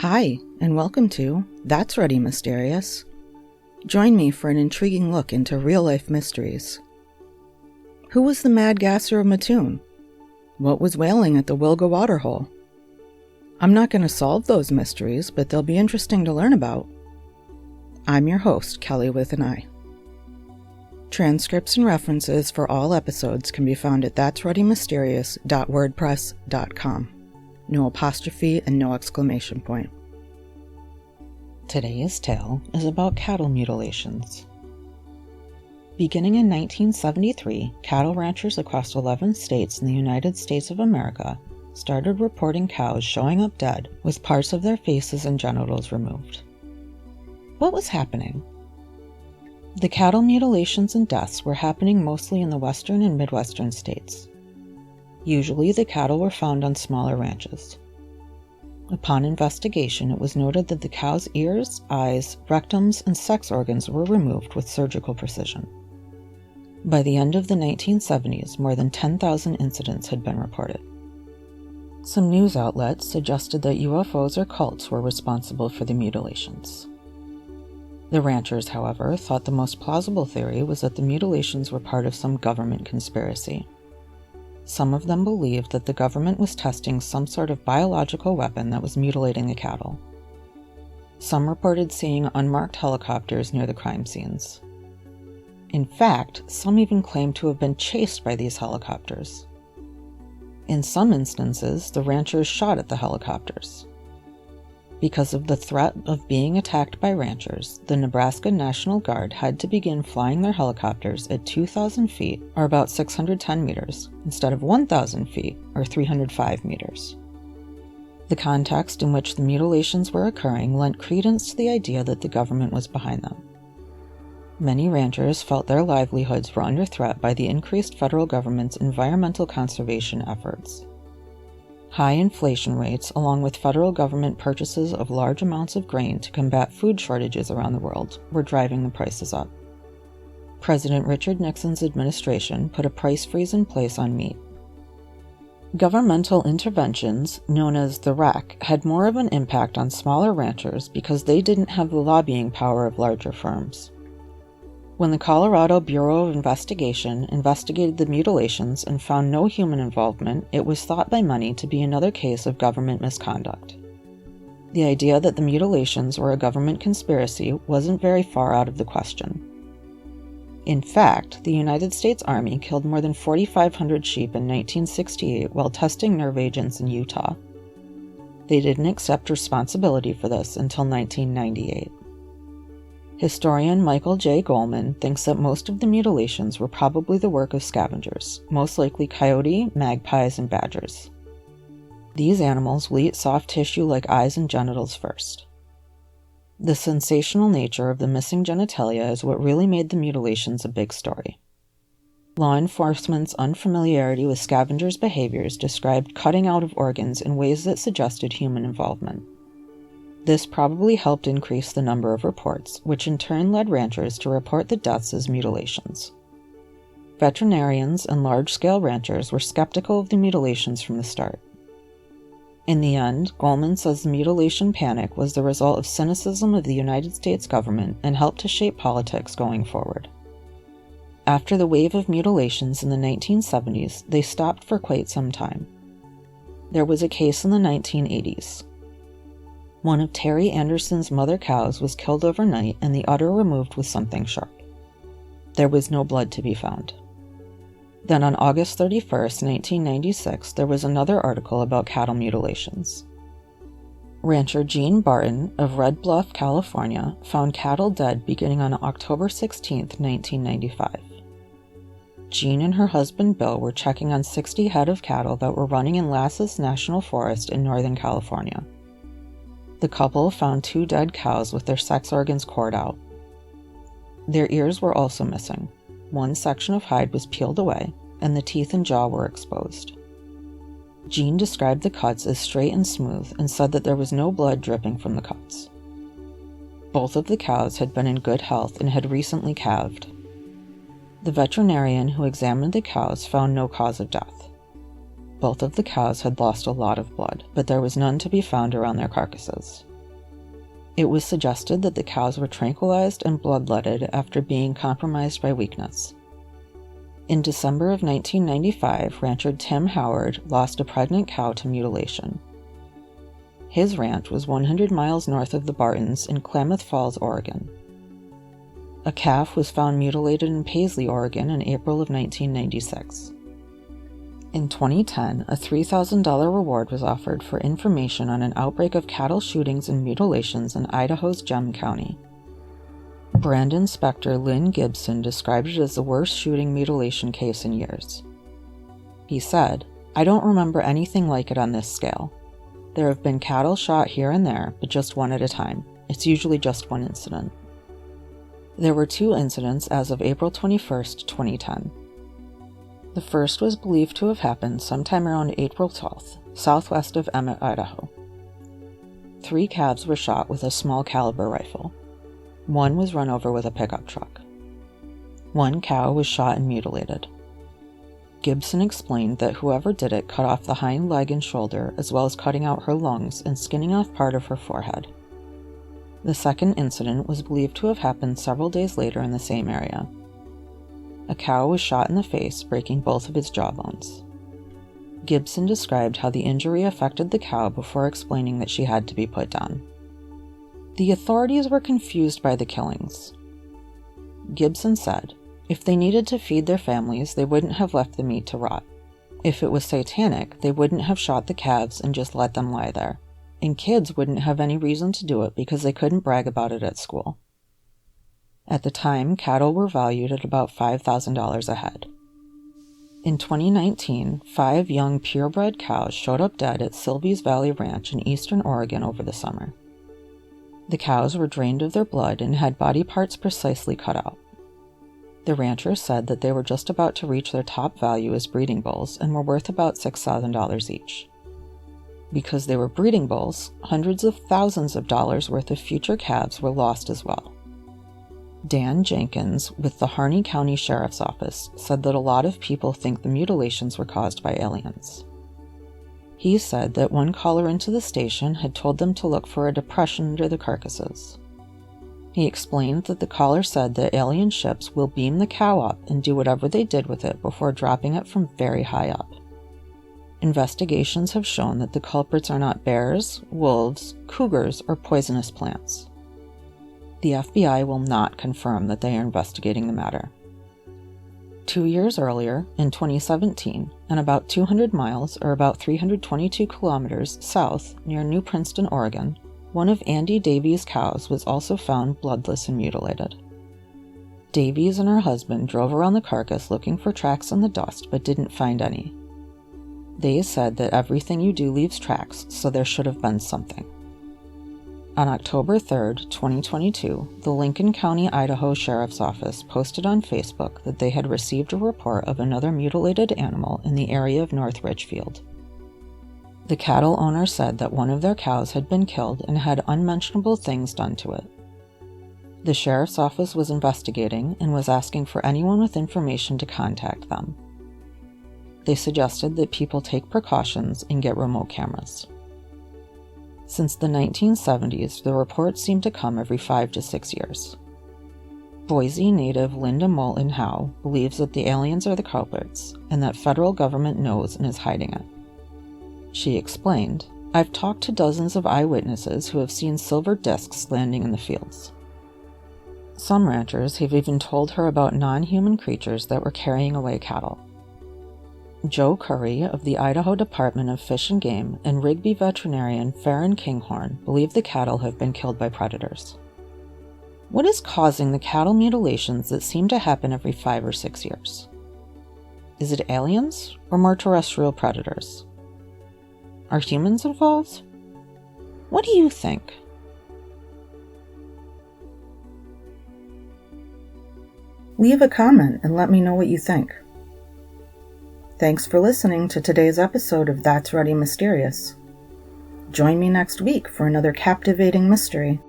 Hi, and welcome to That's Ready Mysterious. Join me for an intriguing look into real-life mysteries. Who was the mad gasser of Mattoon? What was whaling at the Wilga waterhole? I'm not going to solve those mysteries, but they'll be interesting to learn about. I'm your host, Kelly with an I. Transcripts and references for all episodes can be found at that'sreadymysterious.wordpress.com. No apostrophe and no exclamation point. Today's tale is about cattle mutilations. Beginning in 1973, cattle ranchers across 11 states in the United States of America started reporting cows showing up dead with parts of their faces and genitals removed. What was happening? The cattle mutilations and deaths were happening mostly in the western and midwestern states. Usually, the cattle were found on smaller ranches. Upon investigation, it was noted that the cow's ears, eyes, rectums, and sex organs were removed with surgical precision. By the end of the 1970s, more than 10,000 incidents had been reported. Some news outlets suggested that UFOs or cults were responsible for the mutilations. The ranchers, however, thought the most plausible theory was that the mutilations were part of some government conspiracy. Some of them believed that the government was testing some sort of biological weapon that was mutilating the cattle. Some reported seeing unmarked helicopters near the crime scenes. In fact, some even claimed to have been chased by these helicopters. In some instances, the ranchers shot at the helicopters. Because of the threat of being attacked by ranchers, the Nebraska National Guard had to begin flying their helicopters at 2,000 feet, or about 610 meters, instead of 1,000 feet, or 305 meters. The context in which the mutilations were occurring lent credence to the idea that the government was behind them. Many ranchers felt their livelihoods were under threat by the increased federal government's environmental conservation efforts. High inflation rates, along with federal government purchases of large amounts of grain to combat food shortages around the world, were driving the prices up. President Richard Nixon's administration put a price freeze in place on meat. Governmental interventions, known as the REC, had more of an impact on smaller ranchers because they didn't have the lobbying power of larger firms. When the Colorado Bureau of Investigation investigated the mutilations and found no human involvement, it was thought by many to be another case of government misconduct. The idea that the mutilations were a government conspiracy wasn't very far out of the question. In fact, the United States Army killed more than 4,500 sheep in 1968 while testing nerve agents in Utah. They didn't accept responsibility for this until 1998. Historian Michael J. Goldman thinks that most of the mutilations were probably the work of scavengers, most likely coyote, magpies, and badgers. These animals will eat soft tissue like eyes and genitals first. The sensational nature of the missing genitalia is what really made the mutilations a big story. Law enforcement's unfamiliarity with scavengers' behaviors described cutting out of organs in ways that suggested human involvement. This probably helped increase the number of reports, which in turn led ranchers to report the deaths as mutilations. Veterinarians and large-scale ranchers were skeptical of the mutilations from the start. In the end, Goldman says the mutilation panic was the result of cynicism of the United States government and helped to shape politics going forward. After the wave of mutilations in the 1970s, they stopped for quite some time. There was a case in the 1980s. One of Terry Anderson's mother cows was killed overnight and the udder removed with something sharp. There was no blood to be found. Then on August 31, 1996, there was another article about cattle mutilations. Rancher Gene Barton of Red Bluff, California, found cattle dead beginning on October 16, 1995. Jean and her husband Bill were checking on 60 head of cattle that were running in Lasses National Forest in Northern California. The couple found 2 dead cows with their sex organs cored out. Their ears were also missing. One section of hide was peeled away, and the teeth and jaw were exposed. Jean described the cuts as straight and smooth and said that there was no blood dripping from the cuts. Both of the cows had been in good health and had recently calved. The veterinarian who examined the cows found no cause of death. Both of the cows had lost a lot of blood, but there was none to be found around their carcasses. It was suggested that the cows were tranquilized and bloodletted after being compromised by weakness. In December of 1995, rancher Tim Howard lost a pregnant cow to mutilation. His ranch was 100 miles north of the Bartons in Klamath Falls, Oregon. A calf was found mutilated in Paisley, Oregon in April of 1996. In 2010, a $3,000 reward was offered for information on an outbreak of cattle shootings and mutilations in Idaho's Gem County. Brand Inspector Lynn Gibson described it as the worst shooting mutilation case in years. He said, "I don't remember anything like it on this scale. There have been cattle shot here and there, but just one at a time. It's usually just one incident." There were 2 incidents as of April 21, 2010. The first was believed to have happened sometime around April 12th, southwest of Emmett, Idaho. 3 calves were shot with a small caliber rifle. 1 was run over with a pickup truck. 1 cow was shot and mutilated. Gibson explained that whoever did it cut off the hind leg and shoulder, as well as cutting out her lungs and skinning off part of her forehead. The second incident was believed to have happened several days later in the same area. A cow was shot in the face, breaking both of its jawbones. Gibson described how the injury affected the cow before explaining that she had to be put down. The authorities were confused by the killings. Gibson said, if they needed to feed their families, they wouldn't have left the meat to rot. If it was satanic, they wouldn't have shot the calves and just let them lie there. And kids wouldn't have any reason to do it because they couldn't brag about it at school. At the time, cattle were valued at about $5,000 a head. In 2019, 5 young purebred cows showed up dead at Sylvie's Valley Ranch in eastern Oregon over the summer. The cows were drained of their blood and had body parts precisely cut out. The ranchers said that they were just about to reach their top value as breeding bulls and were worth about $6,000 each. Because they were breeding bulls, hundreds of thousands of dollars worth of future calves were lost as well. Dan Jenkins, with the Harney County Sheriff's Office, said that a lot of people think the mutilations were caused by aliens. He said that one caller into the station had told them to look for a depression under the carcasses. He explained that the caller said that alien ships will beam the cow up and do whatever they did with it before dropping it from very high up. Investigations have shown that the culprits are not bears, wolves, cougars, or poisonous plants. The FBI will not confirm that they are investigating the matter. 2 years earlier, in 2017, and about 200 miles or about 322 kilometers south near New Princeton, Oregon, one of Andy Davies' cows was also found bloodless and mutilated. Davies and her husband drove around the carcass looking for tracks in the dust but didn't find any. They said that everything you do leaves tracks, so there should have been something. On October 3, 2022, the Lincoln County, Idaho Sheriff's Office posted on Facebook that they had received a report of another mutilated animal in the area of North Richfield. The cattle owner said that one of their cows had been killed and had unmentionable things done to it. The sheriff's office was investigating and was asking for anyone with information to contact them. They suggested that people take precautions and get remote cameras. Since the 1970s, the reports seem to come every 5 to 6 years. Boise native Linda Moulton Howe believes that the aliens are the culprits and that federal government knows and is hiding it. She explained, "I've talked to dozens of eyewitnesses who have seen silver discs landing in the fields. Some ranchers have even told her about non-human creatures that were carrying away cattle." Joe Curry of the Idaho Department of Fish and Game and Rigby veterinarian Farron Kinghorn believe the cattle have been killed by predators. What is causing the cattle mutilations that seem to happen every 5 or 6 years? Is it aliens or more terrestrial predators? Are humans involved? What do you think? Leave a comment and let me know what you think. Thanks for listening to today's episode of That's Ready Mysterious. Join me next week for another captivating mystery.